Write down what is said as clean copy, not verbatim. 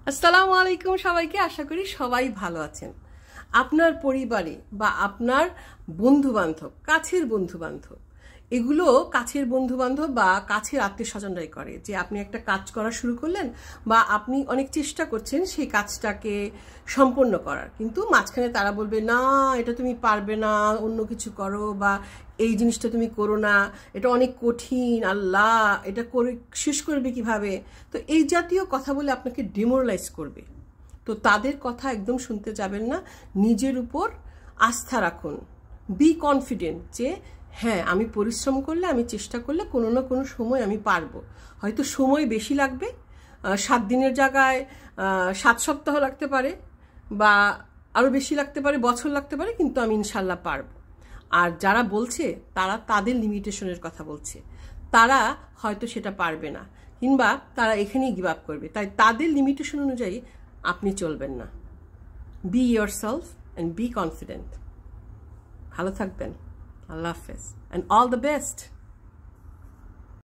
আসসালামু আলাইকুম সবাইকে। আশা করি সবাই ভালো আছেন। আপনার পরিবারে বা আপনার বন্ধুবান্ধব, কাছের বন্ধুবান্ধব, এগুলো কাছের বন্ধুবান্ধব বা কাছের আত্মীয় স্বজনরাই করে যে আপনি একটা কাজ করা শুরু করলেন বা আপনি অনেক চেষ্টা করছেন সেই কাজটাকে সম্পন্ন করার, কিন্তু মাঝখানে তারা বলবে না এটা তুমি পারবে না, অন্য কিছু করো, বা এই জিনিসটা তুমি করো না, এটা অনেক কঠিন, আল্লাহ এটা করে শেষ করবে কিভাবে। তো এই জাতীয় কথা বলে আপনাকে ডিমোরালাইজ করবে। তো তাদের কথা একদম শুনতে যাবেন না। নিজের উপর আস্থা রাখুন। বি কনফিডেন্ট যে হ্যাঁ, আমি পরিশ্রম করলে, আমি চেষ্টা করলে কোনো না কোনো সময় আমি পারবো। হয়তো সময় বেশি লাগবে, 7 দিনের জায়গায় 7 সপ্তাহ লাগতে পারে, বা আরও বেশি লাগতে পারে, বছর লাগতে পারে, কিন্তু আমি ইনশাল্লাহ পারবো। আর যারা বলছে তারা তাদের লিমিটেশনের কথা বলছে, তারা হয়তো সেটা পারবে না, কিংবা তারা এখানেই গিভ আপ করবে। তাই তাদের লিমিটেশন অনুযায়ী আপনি চলবেন না। Be yourself and be confident. ভালো থাকবেন। আল্লাহ হাফেজ অ্যান্ড অল দ্য বেস্ট।